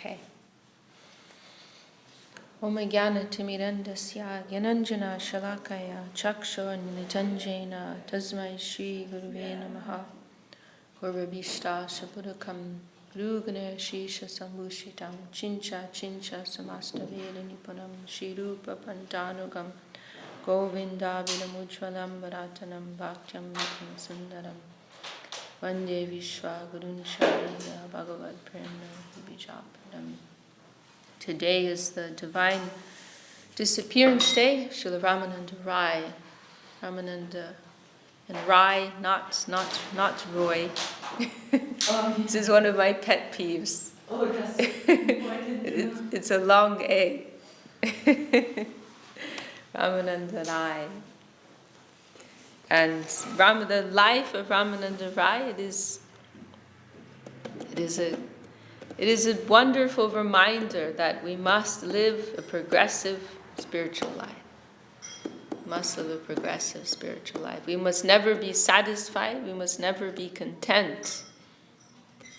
Okay. Om Jnana Timirandasya Gyananjana Shalakaya Chakshur Militanjena Tasmai Shri Guruve Namaha Gurvabhishta Sapudakam Rugana Shisha Sambhushitam Chincha Samasta Veda Nipunam Shri Rupa Pantanugam Govinda Vinamujvalam Bharatanam Bhaktyam Vikam Sundaram Vande Vishwa Gurun Sharaya Bhagavad Prema Vijapadam. Today is the Divine Disappearance Day, Srila Ramananda Raya. Ramananda and Rai, not Roy. This is one of my pet peeves. Oh, yes. It's a long A. Ramananda Rai. And the life of Ramananda Rai, it is a wonderful reminder that we must live a progressive spiritual life. We must live a progressive spiritual life. We must never be satisfied. We must never be content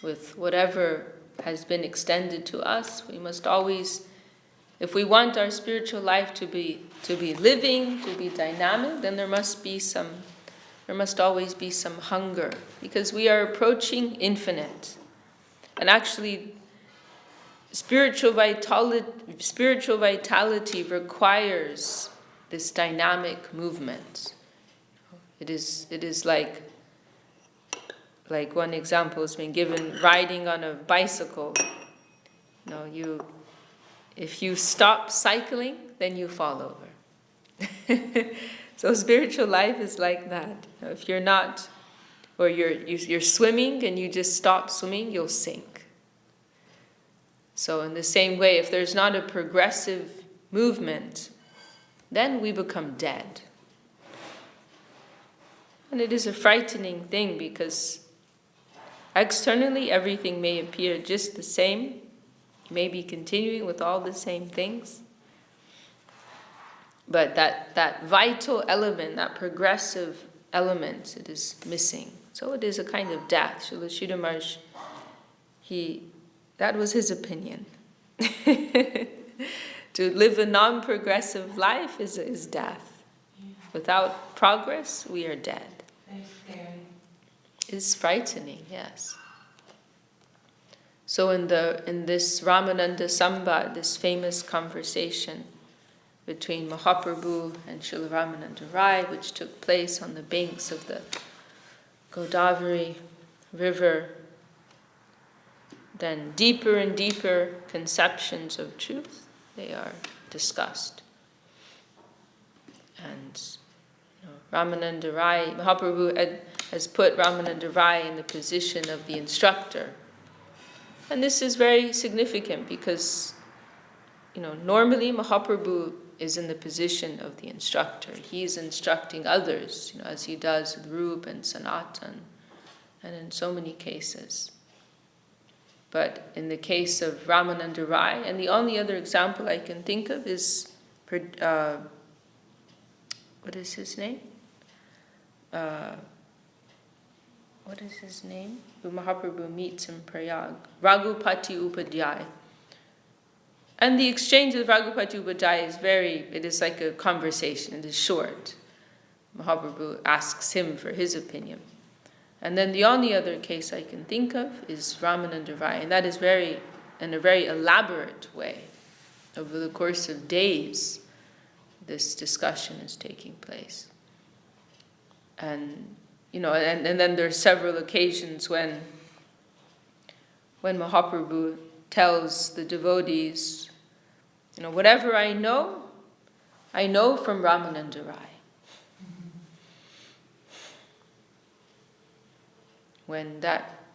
with whatever has been extended to us. We must always, if we want our spiritual life to be living, to be dynamic, then there must always be some hunger, because we are approaching infinite. And actually, spiritual vitality requires this dynamic movement. It is like one example has been given: riding on a bicycle. If you stop cycling, then you fall over. So spiritual life is like that. If you're not, or you're swimming and you just stop swimming, you'll sink. So in the same way, if there's not a progressive movement, then we become dead. And it is a frightening thing, because externally everything may appear just the same. You may be continuing with all the same things. But that vital element, that progressive element, it is missing. So it is a kind of death. Srila Sridhar Maharaj, that was his opinion. To live a non-progressive life is death. Without progress, we are dead. Very scary. It's frightening, yes. So in this Ramananda Samvad, this famous conversation between Mahaprabhu and Srila Ramananda Rai, which took place on the banks of the Godavari river, then deeper and deeper conceptions of truth, they are discussed. And Ramananda Rai, Mahaprabhu has put Ramananda Rai in the position of the instructor. And this is very significant because, normally Mahaprabhu is in the position of the instructor. He's instructing others, as he does with Rupa and Sanatan, and in so many cases. But in the case of Ramananda Rai, and the only other example I can think of is, what is his name? Who Mahaprabhu meets in Prayag? Raghupati Upadhyay. And the exchange with Raghupati Upadhyay it is like a conversation, it is short. Mahaprabhu asks him for his opinion. And then the only other case I can think of is Ramananda Rai, and that is in a very elaborate way. Over the course of days, this discussion is taking place. And and then there are several occasions when Mahaprabhu tells the devotees, whatever I know from Ramananda Rai. When that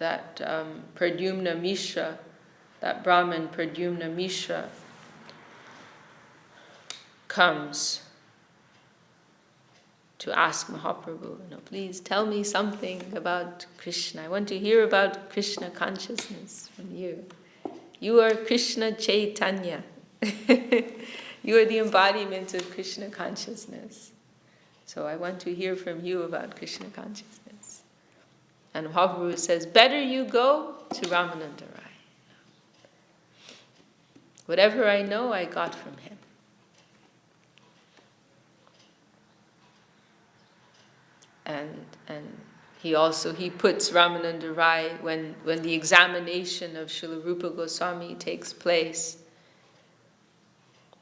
Pradyumna Mishra, that Brahmin Pradyumna Mishra, comes to ask Mahaprabhu, please tell me something about Krishna. I want to hear about Krishna consciousness from you. You are Krishna Chaitanya. You are the embodiment of Krishna consciousness. So I want to hear from you about Krishna consciousness. And Mahaprabhu says, better you go to Ramananda Rai. Whatever I know, I got from him. And he puts Ramananda Rai, when the examination of Srila Rupa Goswami takes place,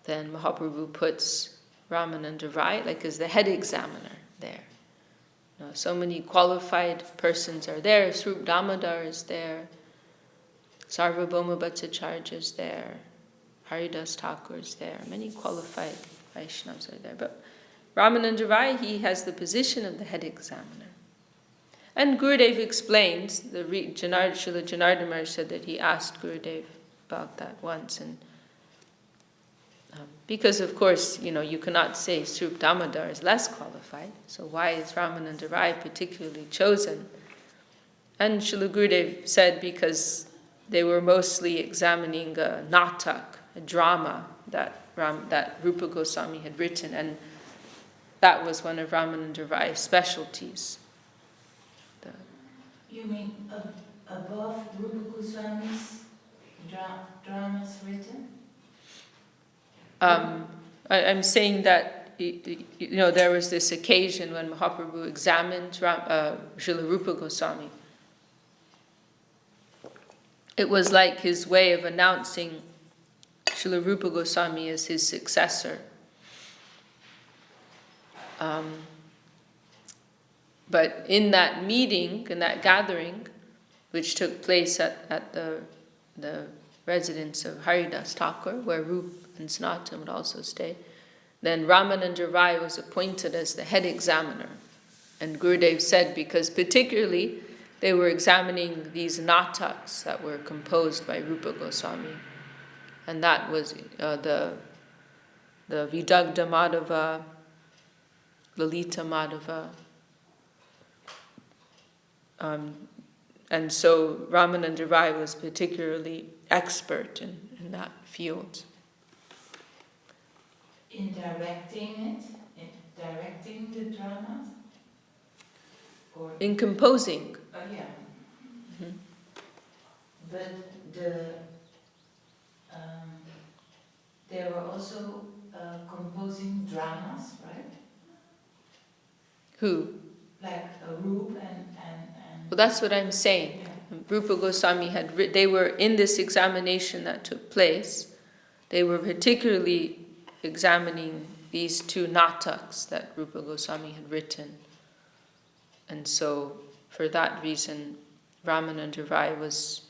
then Mahaprabhu puts Ramananda Rai like as the head examiner there. So many qualified persons are there. Srup Damodar is there. Sarvabhauma Bhattacharya is there. Haridas Thakur is there. Many qualified Vaishnavas are there. But Ramananda Rai, he has the position of the head examiner. And Gurudev explains, Srila Janardhan Maharaj said that he asked Gurudev about that once. And because, of course, you cannot say Srup Damodar is less qualified. So why is Ramananda Rai particularly chosen? And Srila Gurudev said because they were mostly examining a natak, a drama that Rupa Goswami had written, and that was one of Ramananda Rai's specialties. You mean above Rupa Goswami's dramas written? I'm saying that there was this occasion when Mahaprabhu examined Srila Rupa Goswami. It was like his way of announcing Srila Rupa Goswami as his successor. But in that meeting, in that gathering, which took place at the residence of Haridas Thakur, where Rup and Sanatan would also stay, then Ramananda Rai was appointed as the head examiner. And Gurudev said, because particularly they were examining these nataks that were composed by Rupa Goswami. And that was the Vidagdha Madhava, Lalita Madhava. And so Ramananda Rai was particularly expert in that field. In directing the dramas? Or in composing. Yeah. Mm-hmm. But they were also composing dramas, right? Who? Like Rup and Well, that's what I'm saying. Yeah. Rupa Goswami they were in this examination that took place. They were particularly examining these two nataks that Rupa Goswami had written. And so, for that reason, Ramananda Rai was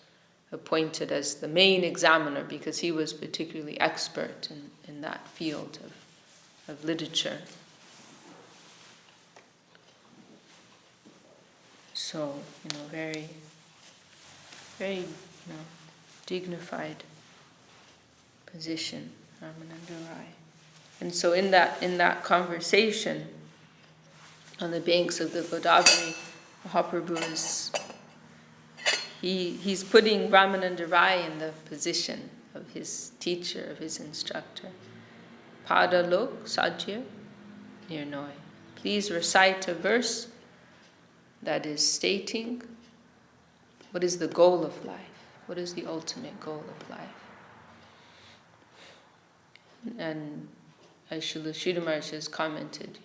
appointed as the main examiner because he was particularly expert in that field of literature. So, very, very, dignified position, Ramananda Rai. And so in that conversation on the banks of the Godavari, Mahaprabhu he's putting Ramananda Rai in the position of his teacher, of his instructor. Padalok Sajya Nirnoy. Please recite a verse that is stating what is the goal of life, what is the ultimate goal of life. And as Srila Sridhar Maharaj has commented,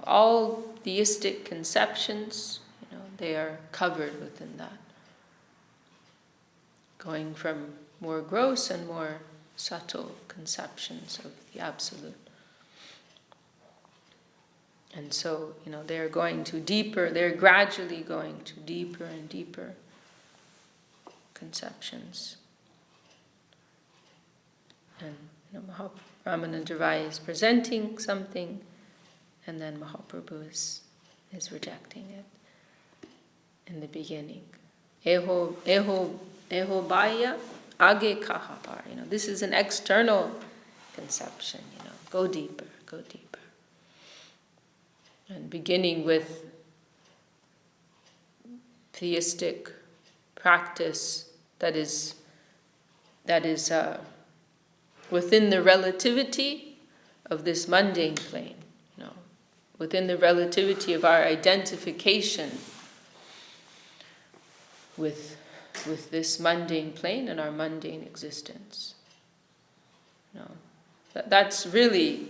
all theistic conceptions, they are covered within that, going from more gross and more subtle conceptions of the Absolute. And so, they're gradually going to deeper and deeper conceptions. And Ramananda Rai is presenting something, and then Mahaprabhu is rejecting it in the beginning. Eho baya age kahapar. This is an external conception. Go deeper, go deeper. And beginning with theistic practice that is within the relativity of this mundane plane, within the relativity of our identification with with this mundane plane and our mundane existence. You know, that's really,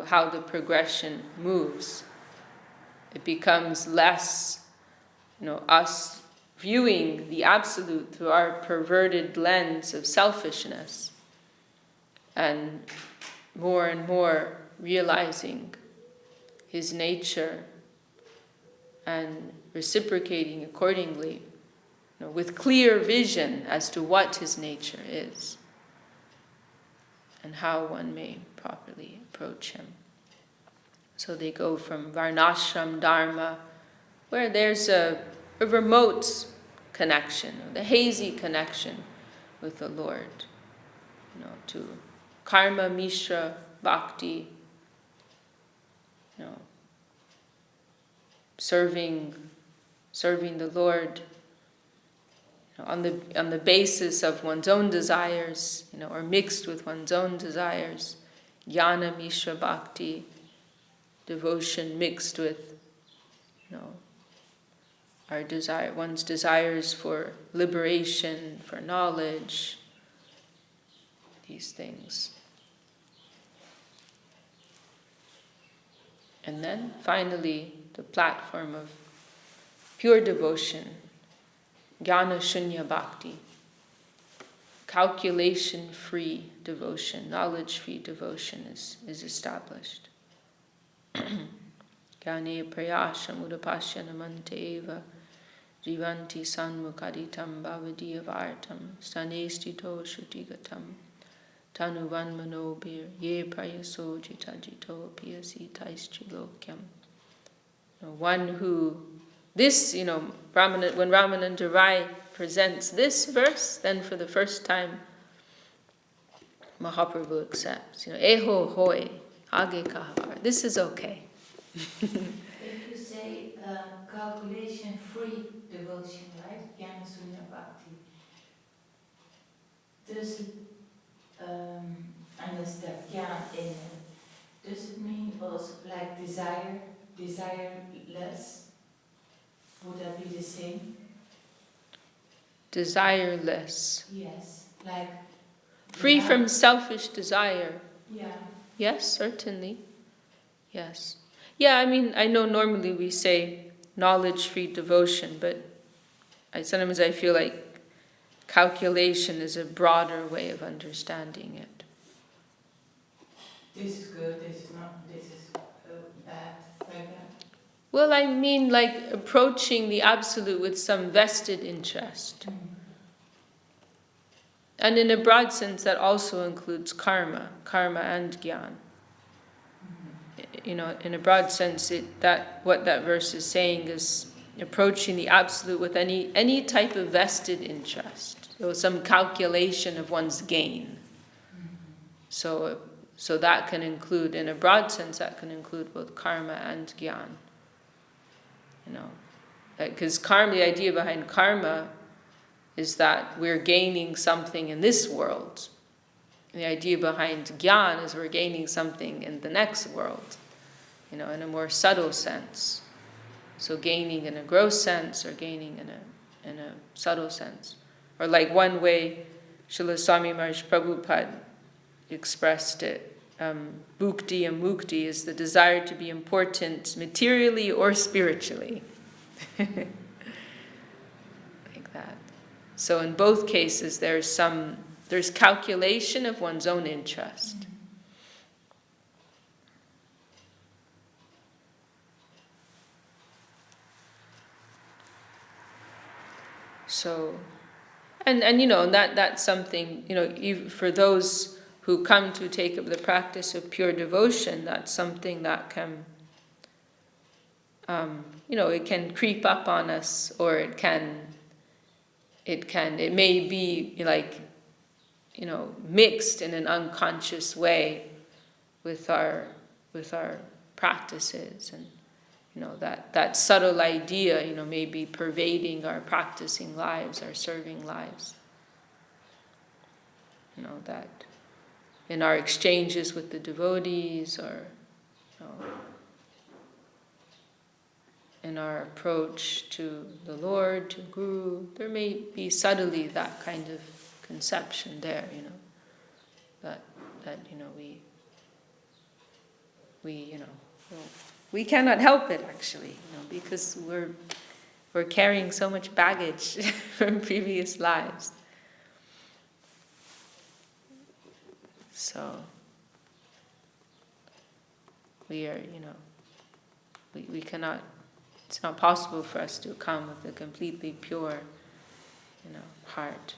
how the progression moves. It becomes less, us viewing the absolute through our perverted lens of selfishness, and more realizing his nature and reciprocating accordingly, with clear vision as to what his nature is and how one may properly approach him. So they go from Varnashram Dharma, where there's a remote connection, the hazy connection with the Lord, to Karma Mishra Bhakti, serving the Lord, on the basis of one's own desires, or mixed with one's own desires. Jnana Mishra Bhakti, devotion mixed with, our desire, one's desires for liberation, for knowledge, these things. And then finally, the platform of pure devotion, Jnana Shunya Bhakti, calculation-free devotion, knowledge-free devotion is established. Jnane prayasham udapashya namante eva jivanti sanmukaditam bhavadiyavartam stanestito shutigatam tanuvan manobir ye prayaso jitajito piyasi taistrilokyam. One who, this, when Ramananda Rai presents this verse, then for the first time Mahaprabhu accepts. Eho hoi, age kahavar. This is okay. If you say calculation-free devotion, right? Jnana Shunya Bhakti. Does it, and there's that jnana in it, does it mean also like desireless? Would that be the same? Desireless. Yes, like... Free from selfish desire. Yeah. Yes, certainly. Yes. Yeah, I know normally we say knowledge-free devotion, but sometimes I feel like calculation is a broader way of understanding it. This is good, this is not, this is bad, like that. Well, like approaching the absolute with some vested interest. Mm. And in a broad sense, that also includes karma and jnana. In a broad sense, what that verse is saying is approaching the absolute with any type of vested interest, so some calculation of one's gain. So that can include, in a broad sense, that can include both karma and jnana. Because karma, the idea behind karma is that we're gaining something in this world. And the idea behind jnana is we're gaining something in the next world, in a more subtle sense. So gaining in a gross sense or gaining in a subtle sense. Or like one way Srila Swami Maharaj Prabhupada expressed it, bhukti and mukti is the desire to be important materially or spiritually. Like that. So in both cases there's calculation of one's own interest. So, and that's something, for those who come to take up the practice of pure devotion, that's something that can, it can creep up on us, or it may be like, mixed in an unconscious way with our practices, and that subtle idea, may be pervading our practicing lives, our serving lives. That in our exchanges with the devotees, or in our approach to the Lord, to Guru, there may be subtly that kind of conception there, that we cannot help it actually, because we're carrying so much baggage from previous lives. So we are, we cannot, it's not possible for us to come with a completely pure, heart.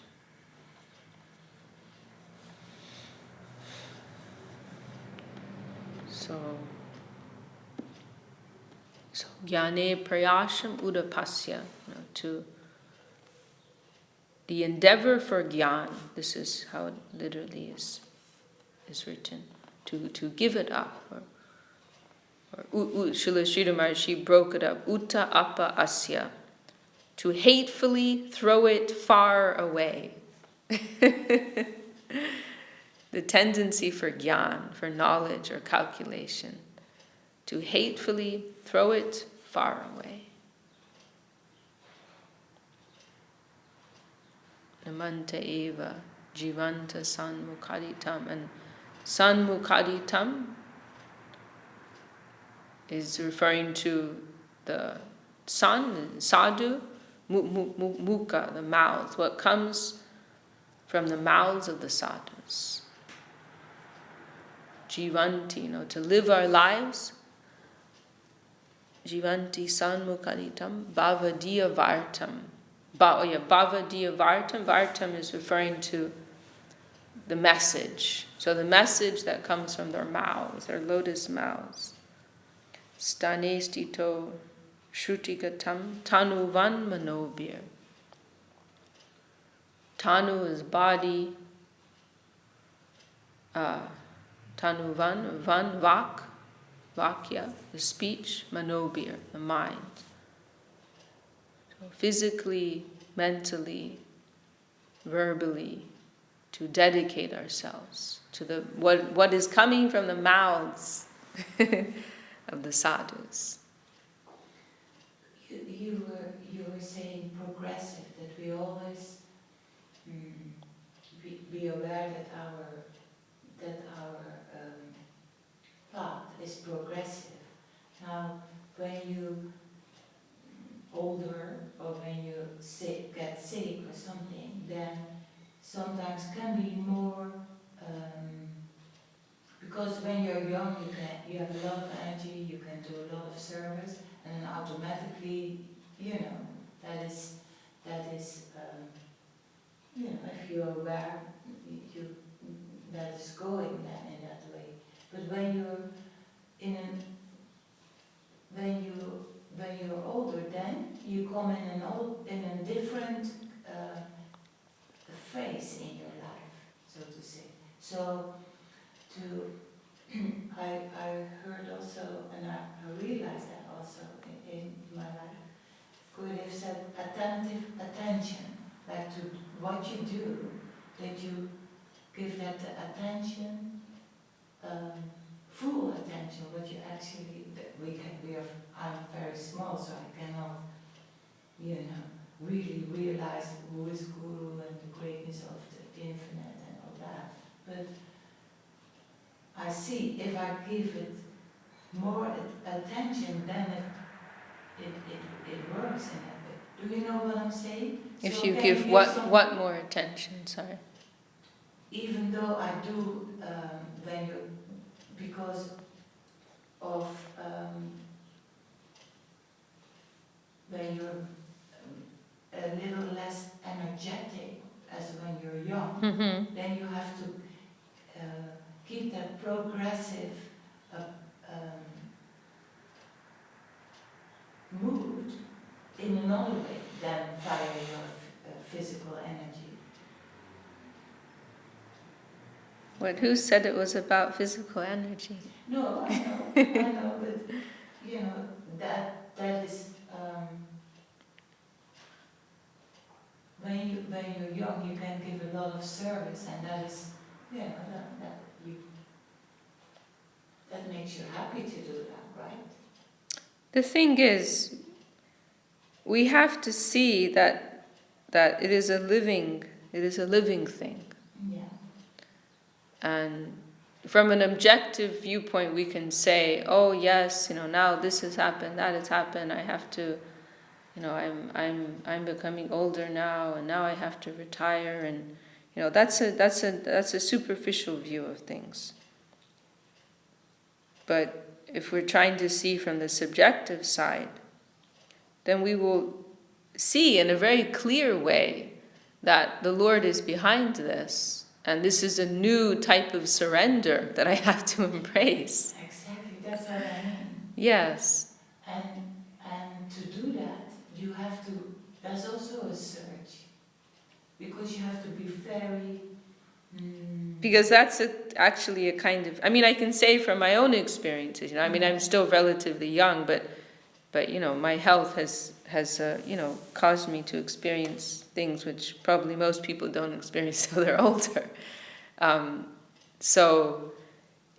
So jnane prayasham udapasya, to the endeavor for jnana, this is how it literally is written, to give it up, or Srila Sridhar Maharaji broke it up, uta apa asya, to hatefully throw it far away. The tendency for jnana, for knowledge or calculation, to hatefully throw it far away. Namanta eva jivanta sanmukaditam, and sanmukaditam is referring to the sun, sadhu, mukha, the mouth, what comes from the mouths of the sadhus. Jivanti, to live our lives. Jivanti sanmukaditam bhavadiya vartam. Bhavadiya vartam. Vartam is referring to the message. So the message that comes from their mouths, their lotus mouths. Stane stito shrutigatam tanuvan manobir. Tanu is body. Tanuvan, van, vak, vakya, the speech, manobir, the mind. So physically, mentally, verbally, to dedicate ourselves to the what is coming from the mouths of the sadhus. You were saying progressive, that we always be aware that our path is progressive. Now, when you older, or when you get sick or something, then sometimes can be more, because when you're young you have a lot of energy, you can do a lot of service, and then automatically, that is if you're aware, that is going then in that way. But when you're older, then you come in a different phase in your life, so to say. So I heard also, and I realized that also in my life, Gurudev said attentive attention, like to what you do, that you give that attention, full attention, what you actually, I'm very small, so I cannot, really realize who is Guru and the greatness of the infinite and all that. But I see if I give it more attention, then it works in that way. Do you know what I'm saying? If So you give what more attention, sorry. Even though I do, because of when you're a little less energetic as when you're young, then you have to keep that progressive mood in another way than via your physical energy. Who said it was about physical energy? No, I know, but that is when you're young, you can give a lot of service, and that is, that makes you happy to do that, right? The thing is, we have to see that it is a living thing. Yeah. And from an objective viewpoint, we can say, oh yes, now this has happened, that has happened, I have to, I'm becoming older now, and now I have to retire, and that's a superficial view of things. But if we're trying to see from the subjective side, then we will see in a very clear way that the Lord is behind this, and this is a new type of surrender that I have to embrace. Exactly, that's what I mean. Yes. And to do that, you have to, there's also a search, because you have to be very... Because that's actually a kind of, I can say from my own experiences, I'm still relatively young, but my health has caused me to experience things which probably most people don't experience till they're older. So,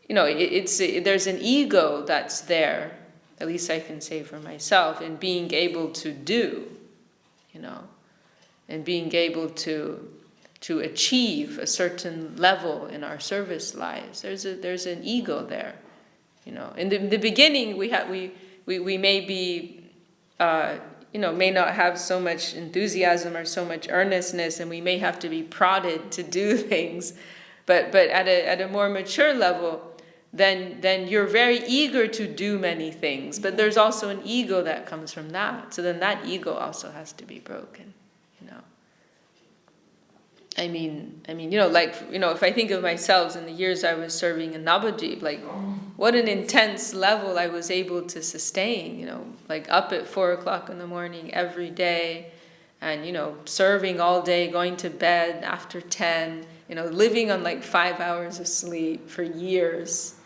there's an ego that's there, at least I can say for myself, in being able to do, and being able to achieve a certain level in our service lives. There's an ego there, In the beginning, we may be, may not have so much enthusiasm or so much earnestness, and we may have to be prodded to do things. But at a more mature level, then you're very eager to do many things. But there's also an ego that comes from that. So then that ego also has to be broken. If I think of myself in the years I was serving in Navadvip, what an intense level I was able to sustain, up at 4 o'clock in the morning every day, and, serving all day, going to bed after 10, living on 5 hours of sleep for years,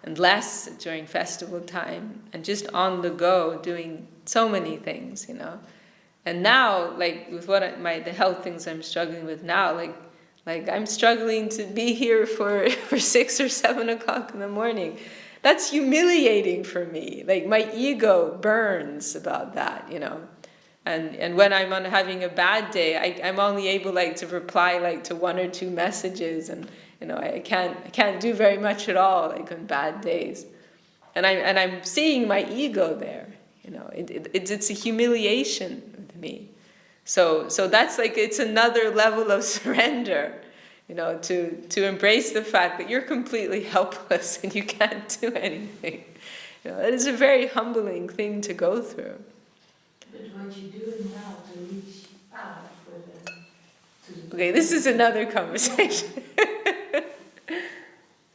and less during festival time, and just on the go doing so many things, And now, with the health things I'm struggling with now, I'm struggling to be here for 6 or 7 o'clock in the morning. That's humiliating for me. My ego burns about that, And when I'm having a bad day, I'm only able to reply to 1 or 2 messages, and I can't do very much at all on bad days. And I'm seeing my ego there. It's a humiliation with me. So that's it's another level of surrender, to embrace the fact that you're completely helpless and you can't do anything. It is a very humbling thing to go through. But what you're doing now to reach out Okay, this is another conversation.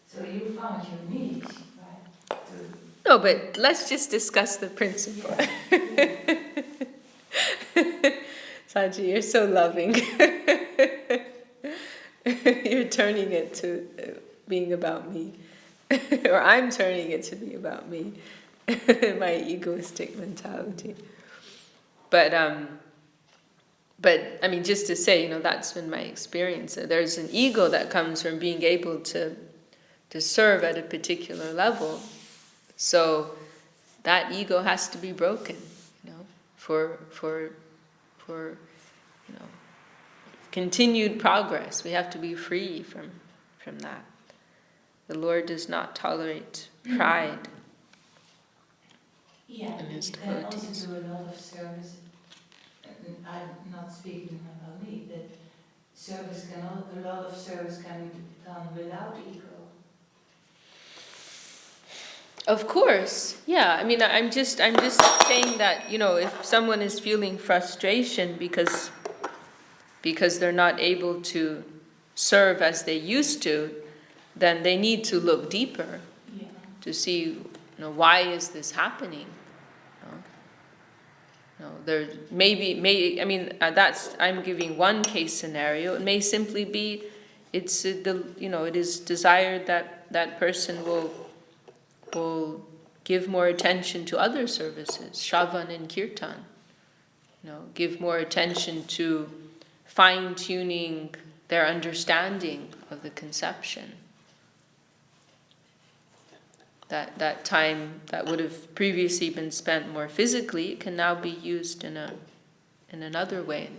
So you found your niche, right? No, but let's just discuss the principle. Saji, you're so loving. You're turning it to being about me. Or I'm turning it to be about me. My egoistic mentality. But just to say, that's been my experience. There's an ego that comes from being able to serve at a particular level. So that ego has to be broken, for continued progress. We have to be free from that. The Lord does not tolerate pride in His devotees. You can also do a lot of service. I'm not speaking about me, but a lot of service can be done without ego. Of course, yeah. I'm just saying that, if someone is feeling frustration because they're not able to serve as they used to, then they need to look deeper to see, why is this happening? There that's, I'm giving one case scenario. It may simply be, it is desired that person will give more attention to other services, Shravan and Kirtan. Give more attention to fine-tuning their understanding of the conception. that time that would have previously been spent more physically, it can now be used in another way.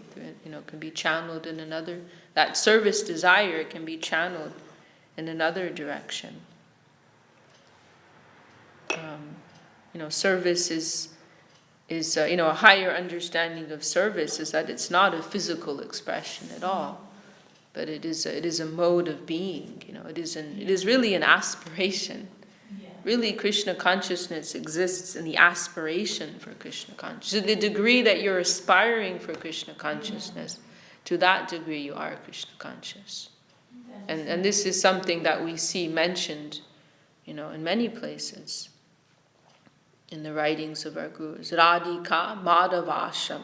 Can be channeled in another. That service desire can be channeled in another direction. Service is a higher understanding of service is that it's not a physical expression at all, but it is a mode of being. It is really an aspiration. Yeah. Really, Krishna consciousness exists in the aspiration for Krishna consciousness. To the degree that you're aspiring for Krishna consciousness, to that degree you are Krishna conscious. And this is something that we see mentioned, in many places in the writings of our gurus. Radhika Madhavasham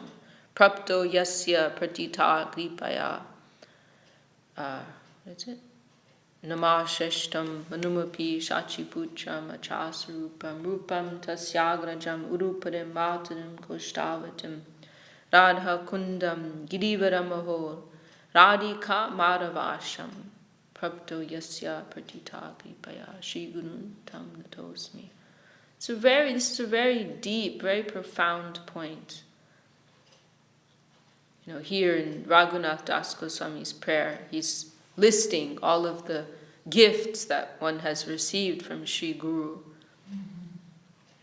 Prapto Yasya Pratita Kripaya. That's it. Namasheshtam Manumapi Shachipucham Achasarupam Rupam Tasyagrajam Urupadim Bhatadim Koshtavatim Radha Kundam Girivaramahor Radhika Madhavasham Prapto Yasya Pratita Kripaya Shri Gurun Tam Natosmi. This is a very deep, very profound point. Here in Raghunath Das Goswami's prayer, he's listing all of the gifts that one has received from Sri Guru.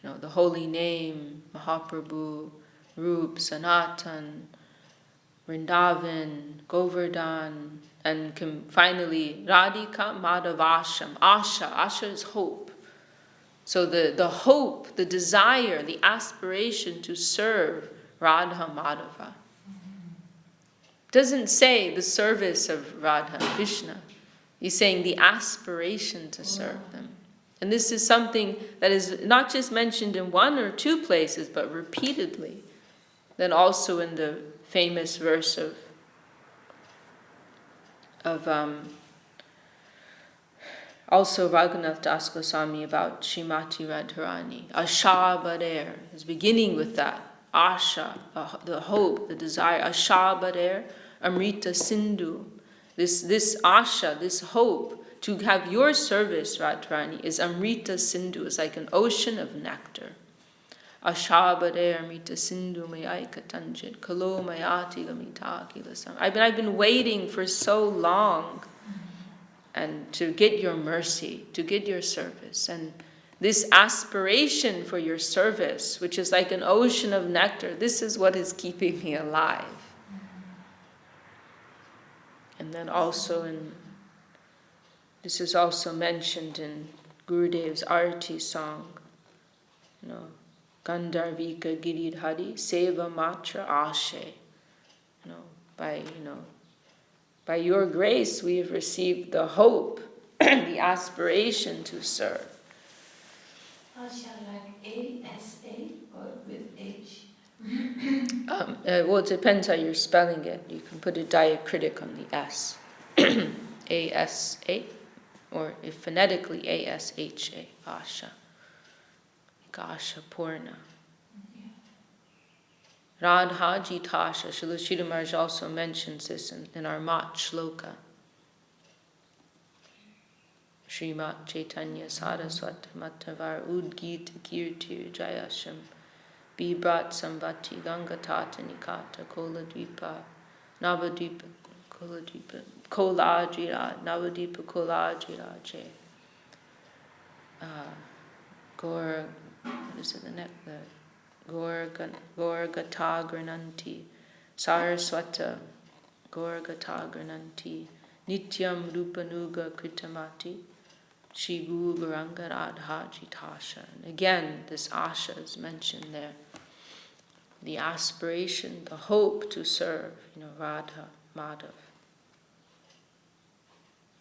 The holy name, Mahaprabhu, Rup, Sanatan, Vrindavan, Govardhan, and finally Radhika Madhavasham. Asha is hope. So the hope, the desire, the aspiration to serve Radha Madhava doesn't say the service of Radha and Krishna. He's saying the aspiration to serve them. And this is something that is not just mentioned in one or two places, but repeatedly. Then also in the famous verse of also Raghunath Das Goswami about Srimati Radharani. Asha Bader is beginning with that. Asha, the hope, the desire. Asha Bader, Amrita Sindhu. This Asha, this hope to have your service, Radharani, is Amrita Sindhu. It's like an ocean of nectar. Asha Bader, Amrita Sindhu, Mayai Katanjit, Kalo Mayati Gamita Kilasam. I've been waiting for so long and to get your mercy, to get your service. And this aspiration for your service, which is like an ocean of nectar, this is what is keeping me alive. And then also this is also mentioned in Gurudev's Arati song, Gandharvika Giridhari Seva Matra Ashe. By your grace we have received the hope, the aspiration to serve. Asha like A-S-A or with H? Well, it depends how you're spelling it. You can put a diacritic on the S. A-S-A, or if phonetically A-S-H-A, Asha. Asha Purna. Radha Jitasha. Srila Maharaj also mentions this in our Mat Shloka. Srimat Chaitanya Saraswat Matavar Udgita Kirtir Jayasham Bibrat Sambati Gangatata Nikata Koladvipa Navadvipa Kolajira Navadvipa Kolajira Gaur, what is it, the next? Gaur-gata grananti, Saraswata Gaur-gata grananti, Nityam rupanuga kritamati, Shigu garanga radha jitasha. And again, this asha is mentioned there. The aspiration, the hope to serve, Radha, Madhav.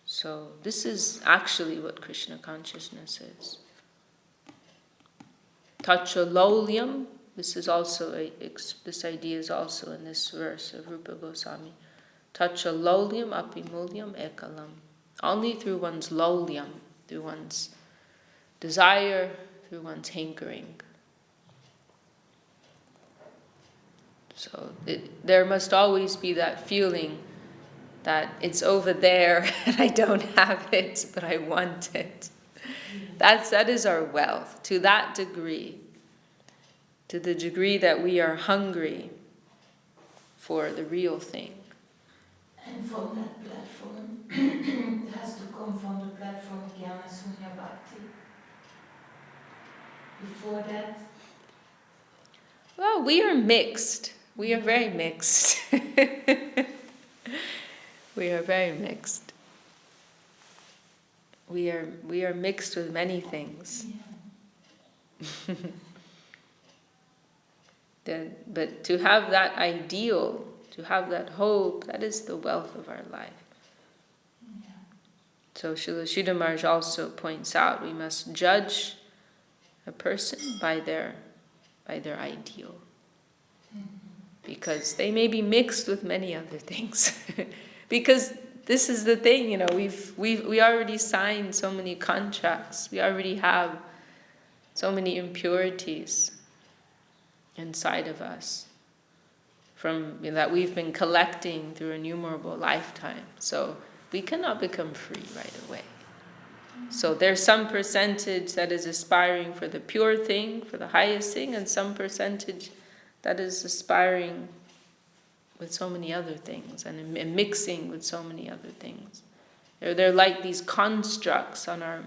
So this is actually what Krishna consciousness is. Tacha lolyam. This idea is also in this verse of Rupa Goswami. Tacha lolyam api mulyam ekalam. Only through one's lolyam, through one's desire, through one's hankering. So there must always be that feeling that it's over there and I don't have it, but I want it. That is our wealth, to that degree. To the degree that we are hungry for the real thing. And from that platform, it has to come from the platform of Jnana Sunya Bhakti. Before that? Well, we are mixed. We are very mixed. We are very mixed. We are mixed with many things. Yeah. But to have that ideal, to have that hope, that is the wealth of our life. Yeah. So Srila Sridhar Maharaj also points out we must judge a person by their ideal. Because they may be mixed with many other things. Because this is the thing, we already signed so many contracts. We already have so many impurities inside of us that we've been collecting through innumerable lifetimes. So we cannot become free right away. So there's some percentage that is aspiring for the pure thing, for the highest thing, and some percentage that is aspiring with so many other things and mixing with so many other things. They're like these constructs on our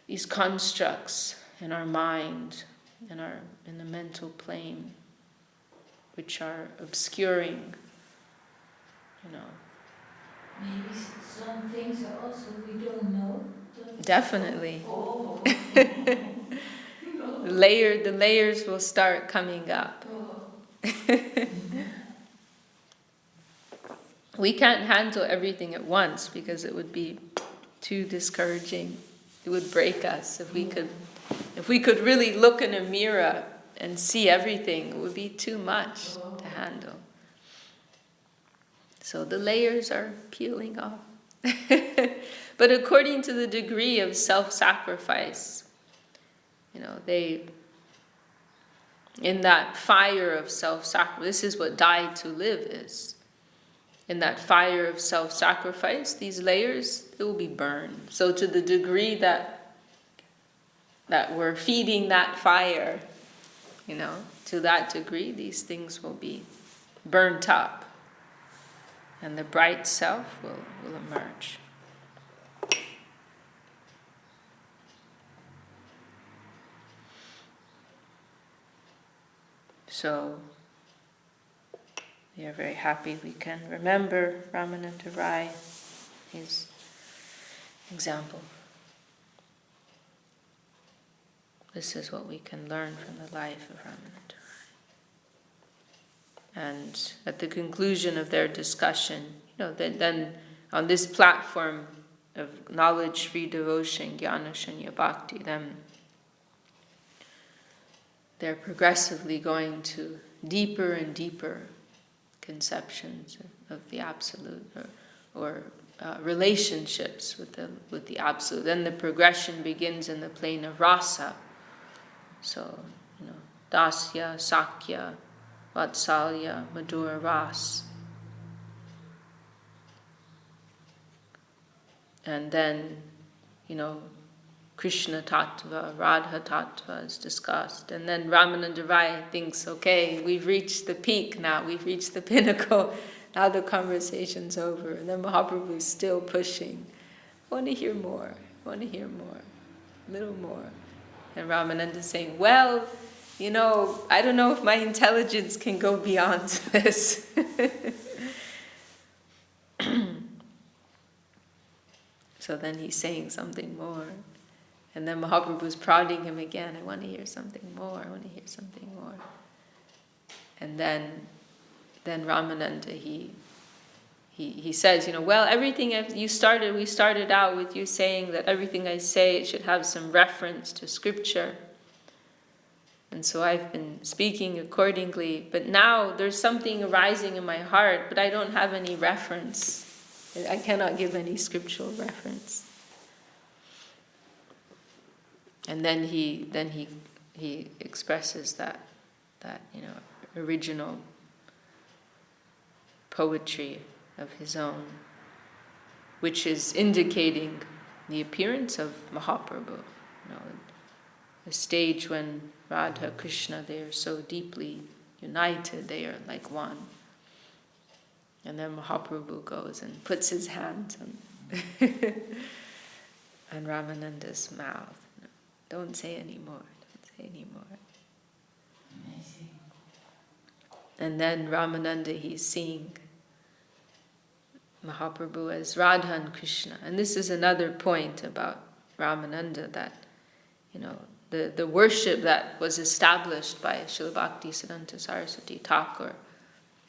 these constructs in our mind, in the mental plane, which are obscuring, Maybe some things are also we don't know. Definitely. Oh. The layers will start coming up. Oh. We can't handle everything at once because it would be too discouraging. It would break us if we could really look in a mirror and see everything. It would be too much to handle. So the layers are peeling off. But according to the degree of self-sacrifice, they, in that fire of self-sacrifice, this is what die to live is. In that fire of self-sacrifice, these layers, they will be burned. So to the degree that we're feeding that fire, to that degree, these things will be burnt up. And the bright self will emerge. So, we are very happy we can remember Ramananda Raya, his example. This is what we can learn from the life of Ramananda Raya. And at the conclusion of their discussion, then on this platform of knowledge-free devotion, Jnana Shunya Bhakti, then they're progressively going to deeper and deeper conceptions of the Absolute, or relationships with the Absolute. Then the progression begins in the plane of rasa. So, dasya, sakya, vatsalya, madhura ras. And then, Krishna Tattva, Radha Tattva is discussed. And then Ramananda Raya thinks, okay, we've reached the peak now, we've reached the pinnacle, now the conversation's over. And then Mahaprabhu is still pushing. I want to hear more, a little more. And Ramananda is saying, well, I don't know if my intelligence can go beyond this. So then he's saying something more. And then Mahaprabhu's prodding him again, I want to hear something more, And then Ramananda, he says, well, everything we started out with you saying that everything I say should have some reference to scripture. And so I've been speaking accordingly, but now there's something arising in my heart, but I don't have any reference. I cannot give any scriptural reference. And then he expresses that original poetry of his own, which is indicating the appearance of Mahaprabhu. The stage when Radha, Krishna, they are so deeply united, they are like one. And then Mahaprabhu goes and puts his hand on Ramananda's mouth. Don't say anymore, don't say anymore. Amazing. And then Ramananda, he's seeing Mahaprabhu as Radha and Krishna. And this is another point about Ramananda, that, the worship that was established by Srila Bhakti Siddhanta Saraswati Thakur,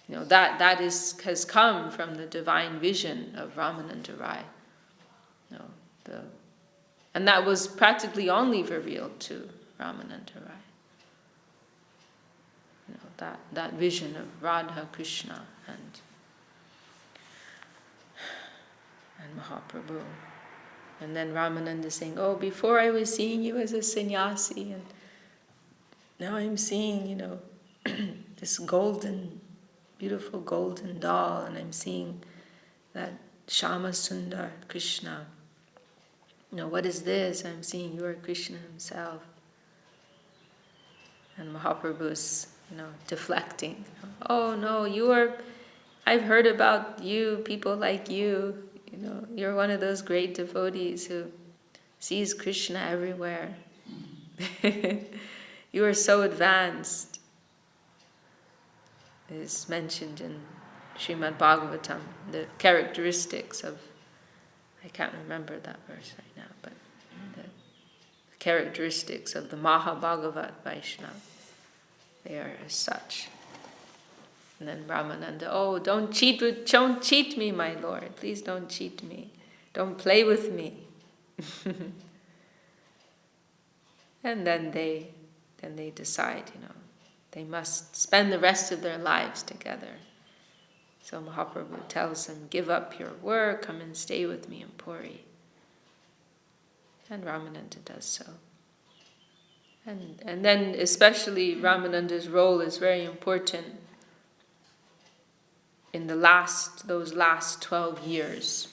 that has come from the divine vision of Ramananda Rai. And that was practically only revealed to Ramananda Rai. That vision of Radha, Krishna, and Mahaprabhu. And then Ramananda saying, oh, before I was seeing you as a sannyasi, and now I'm seeing, this beautiful golden doll, and I'm seeing that Shama Sundar Krishna. What is this? I'm seeing you are Krishna himself. And Mahaprabhu is, deflecting. Oh no, I've heard about you, people like you. You're one of those great devotees who sees Krishna everywhere. You are so advanced. It is mentioned in Srimad Bhagavatam, the characteristics of, I can't remember that verse right now, but the characteristics of the Mahabhagavat Vaishnava, they are as such. And then Ramananda, oh, don't cheat me, my Lord. Please don't cheat me. Don't play with me. And then they decide, they must spend the rest of their lives together. So Mahaprabhu tells them, give up your work, come and stay with me in Puri. And Ramananda does so. And then especially Ramananda's role is very important in those last 12 years.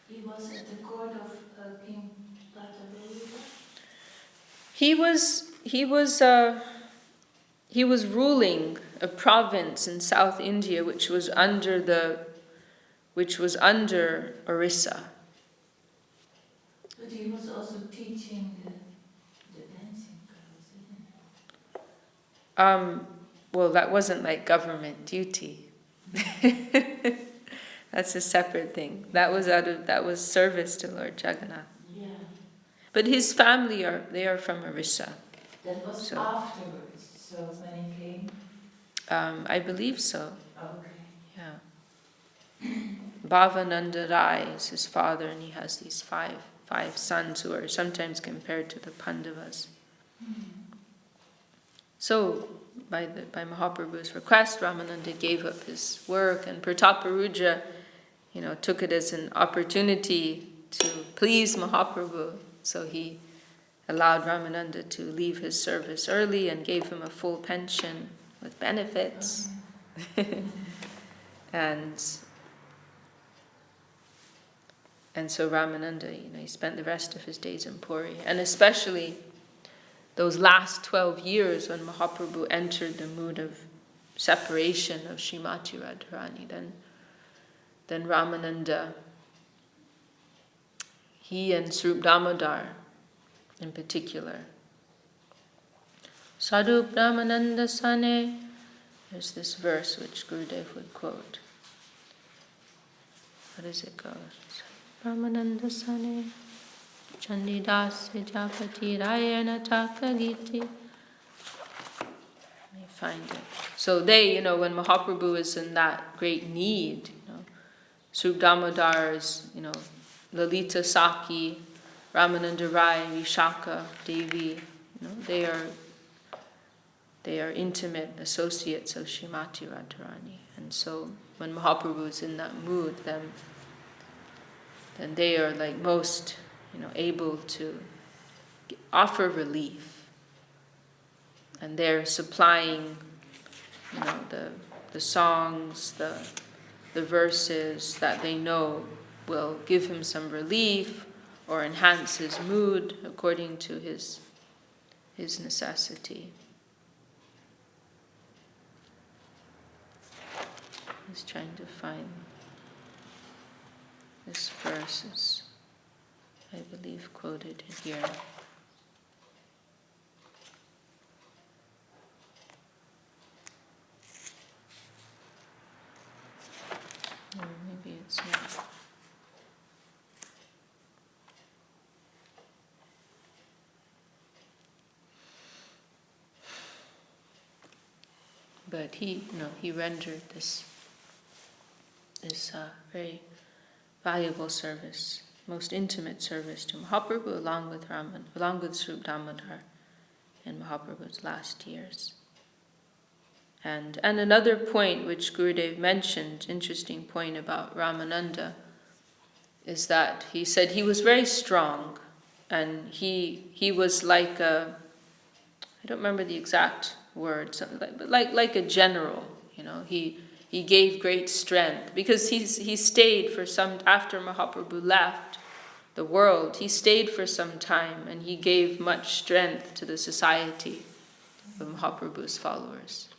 He was at the court of King Bhattacharya. He was ruling a province in South India which was under Orissa. But he was also teaching the dancing girls, isn't it? Well, that wasn't like government duty. That's a separate thing. That was service to Lord Jagannath. Yeah. But his family are from Orissa. That was afterwards, so when he came? I believe so. Okay. Yeah. Bhavananda Rai is his father, and he has these five sons who are sometimes compared to the Pandavas. So, by Mahaprabhu's request, Ramananda gave up his work, and Prataparuja, took it as an opportunity to please Mahaprabhu. So he allowed Ramananda to leave his service early and gave him a full pension with benefits. And so Ramananda, he spent the rest of his days in Puri, and especially those last 12 years when Mahaprabhu entered the mood of separation of Srimati Radharani, then Ramananda, he and Swarup Damodar in particular. Sadhup Ramananda Sane, there's this verse which Gurudev would quote. What does it go? Ramananda Sane, Chandidas Vijapati Raya Nataka Giti. Let me find it. So they, when Mahaprabhu is in that great need, Swarup Damodar is, Lalita Saki, Ramananda Rai, Vishakha, Devi, they are intimate associates of Srimati Radharani. And so when Mahaprabhu is in that mood, then they are like most, able to offer relief. And they're supplying, the songs, the the verses that they know will give him some relief or enhance his mood according to his necessity. I was trying to find this verse is, I believe, quoted here. Or maybe it's not. But he rendered this very valuable service, most intimate service to Mahaprabhu, along with Sriyukta Damodar in Mahaprabhu's last years. And another point which Gurudev mentioned, interesting point about Ramananda, is that he said he was very strong, and he was like I don't remember the exact word, something like a general. He gave great strength because he stayed for some, after Mahaprabhu left the world, he stayed for some time, and he gave much strength to the society of Mahaprabhu's followers.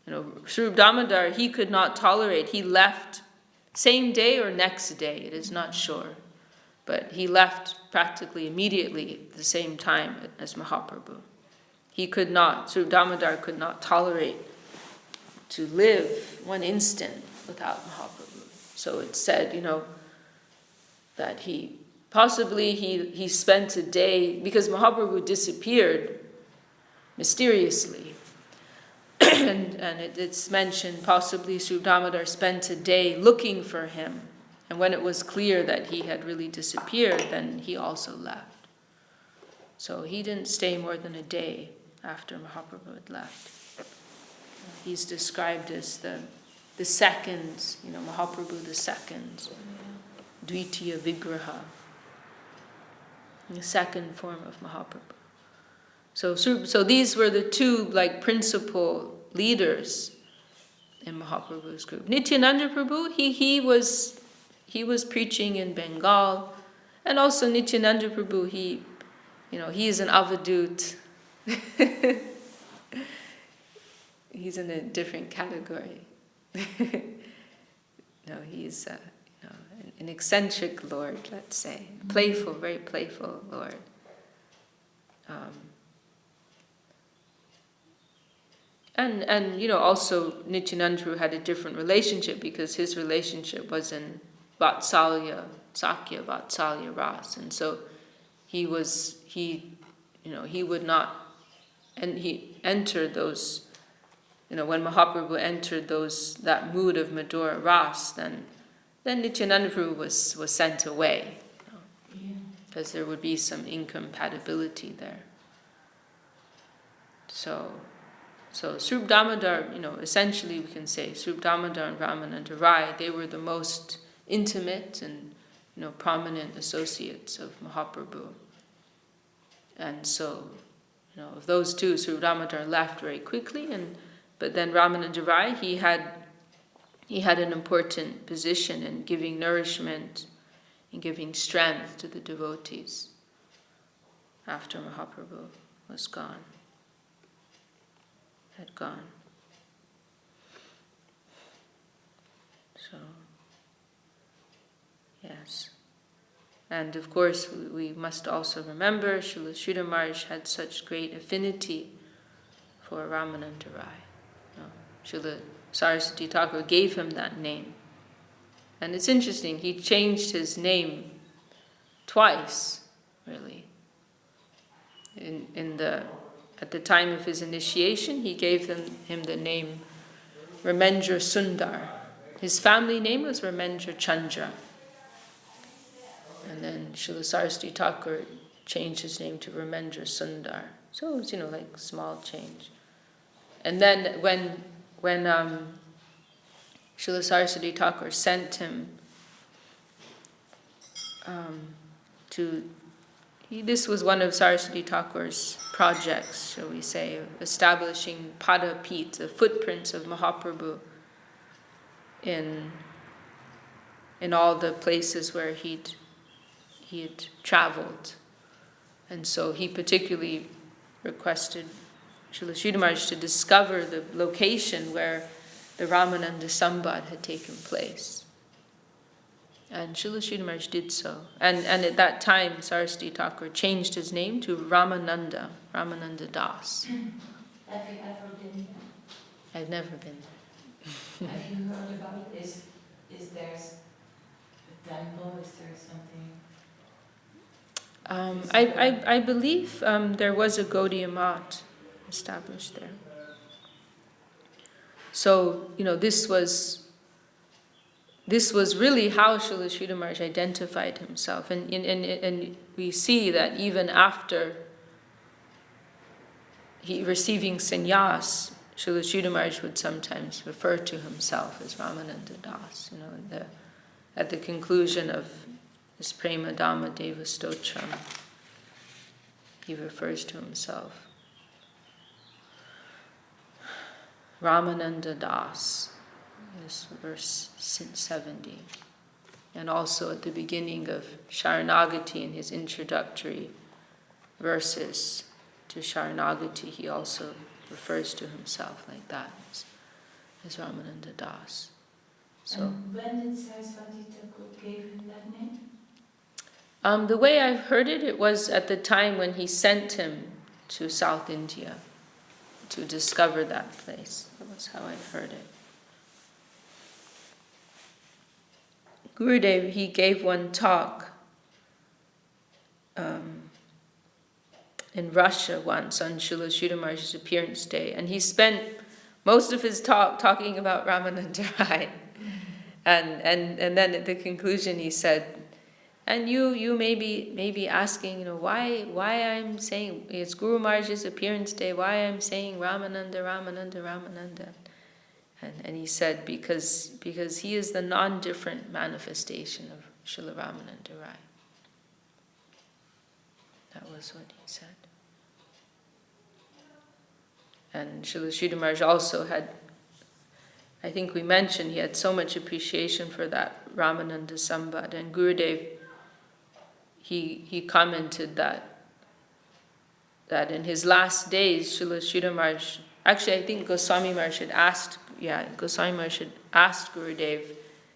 Sriyukta Damodar, he could not tolerate, he left same day or next day, it is not sure, but he left practically immediately at the same time as Mahaprabhu. Sriyukta Damodar could not tolerate to live one instant without Mahaprabhu. So it's said, that he spent a day, because Mahaprabhu disappeared mysteriously, and it's mentioned possibly Sriyukta Damodar spent a day looking for him, and when it was clear that he had really disappeared, then he also left. So he didn't stay more than a day after Mahaprabhu had left. He's described as the second, Mahaprabhu the second, Dvitiya Vigraha, the second form of Mahaprabhu. So these were the two principal leaders in Mahaprabhu's group. Nityananda Prabhu, he was preaching in Bengal, and also Nityananda Prabhu, he is an avadut. He's in a different category. No, he's an eccentric Lord, let's say, playful, very playful Lord. And also Nityananda had a different relationship, because his relationship was in Vatsalya, Sakya Vatsalya Ras, and so he would not, and he entered those, when Mahaprabhu entered that mood of Madhura Ras, then Nityananda Prabhu was sent away, because there would be some incompatibility there. So Sriyukta Damodar, essentially we can say Sriyukta Damodar and Ramananda Raya, they were the most intimate and prominent associates of Mahaprabhu. And so, of those two, Sriyukta Damodar left very quickly, but then Ramananda Raya, he had an important position in giving nourishment and giving strength to the devotees after Mahaprabhu was had gone. So, yes. And of course, we must also remember Srila Sridhar Maharaj had such great affinity for Ramananda Raya. Srila Saraswati Thakur gave him that name. And it's interesting, he changed his name twice, really. At the time of his initiation, he gave him the name Ramendra Sundar. His family name was Ramendra Chandra. And then Srila Saraswati Thakur changed his name to Ramendra Sundar. So it was, small change. And then when Srila Saraswati Thakur sent him this was one of Saraswati Thakur's projects, shall we say, of establishing Padapit, the footprints of Mahaprabhu in in all the places where he had traveled. And so he particularly requested Srila Sridhar Maharaj to discover the location where the Ramananda Sambad had taken place. And Srila Sridhar Maharaj did so. And at that time, Saraswati Thakur changed his name to Ramananda Das. Have you ever been I've never been there. there? Have you heard about it? Is there a temple? Is there something? I believe there was a Gaudiya Math established there. So, this was really how Srila Sridhar Maharaj identified himself. And we see that even after he receiving sannyas, Srila Sridhar Maharaj would sometimes refer to himself as Ramananda Das. At the conclusion of his Prema Dhamma Deva Stotram, he refers to himself. Ramananda Das, this verse 70. And also at the beginning of Sharanagati, in his introductory verses to Sharanagati, he also refers to himself like that, as Ramananda Das. So, and when did Saraswati Thakur give him that name? The way I've heard it, it was at the time when he sent him to South India to discover that place. That was how I heard it. Gurudev, he gave one talk in Russia once on Srila Sridhar Maharaj's appearance day, and he spent most of his talk talking about Ramananda Raya. And then at the conclusion he said, and you may be asking, why I'm saying it's Guru Maharaj's appearance day, why I'm saying Ramananda. And he said, because he is the non-different manifestation of Srila Ramananda Raya. That was what he said. And Srila Sridhar Maharaj also had, I think we mentioned, he had so much appreciation for that Ramananda Sambad. And Gurudev, he commented that in his last days, Srila Sridhar Maharaj, actually I think Goswami Maharaj had asked Gurudev,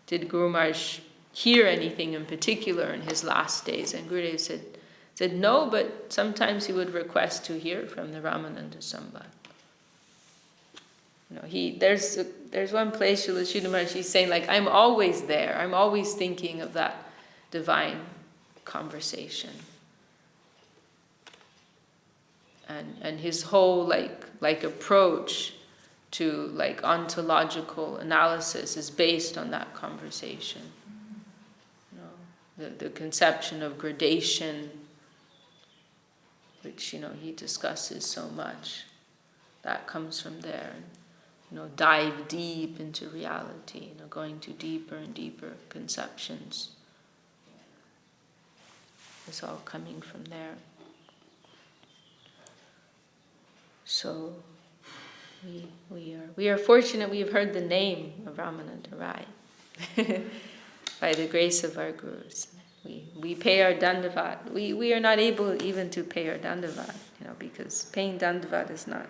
did Guru Maharaj hear anything in particular in his last days? And Gurudev said no, but sometimes he would request to hear from the Ramananda Sambad. There's one place Srila Sridhar Maharaj, he's saying, I'm always there. I'm always thinking of that divine conversation. And his whole approach to ontological analysis is based on that conversation. The conception of gradation, which he discusses so much, that comes from there. Dive deep into reality, going to deeper and deeper conceptions. It's all coming from there. So we are fortunate we have heard the name of Ramananda Raya by the grace of our gurus. We pay our dandavat. We are not able even to pay our dandavat, because paying dandavat is not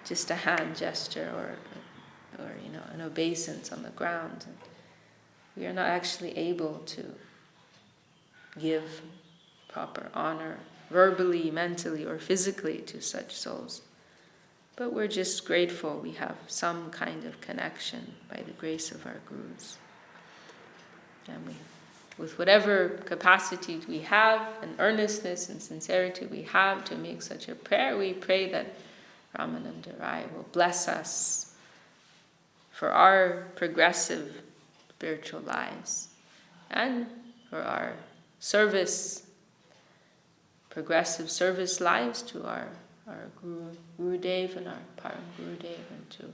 just a hand gesture or an obeisance on the ground. We are not actually able to give proper honor verbally, mentally, or physically to such souls. But we're just grateful we have some kind of connection by the grace of our gurus. And with whatever capacity we have, and earnestness and sincerity we have to make such a prayer, we pray that Ramananda Raya will bless us for our progressive spiritual lives and for our progressive service lives to our Gurudev and our Param Gurudev and to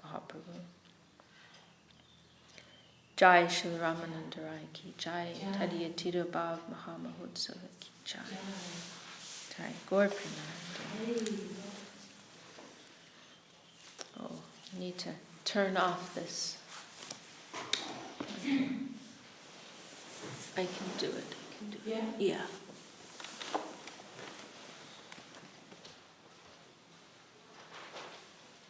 Mahaprabhu. Jai Shri Ramananda Raya ki Jai, Tadiya Tira Bhav Mahamahotsava ki Jai. Jai Gaur Prananda. Oh, I need to turn off this. I can do it. I can do it. Yeah? Yeah.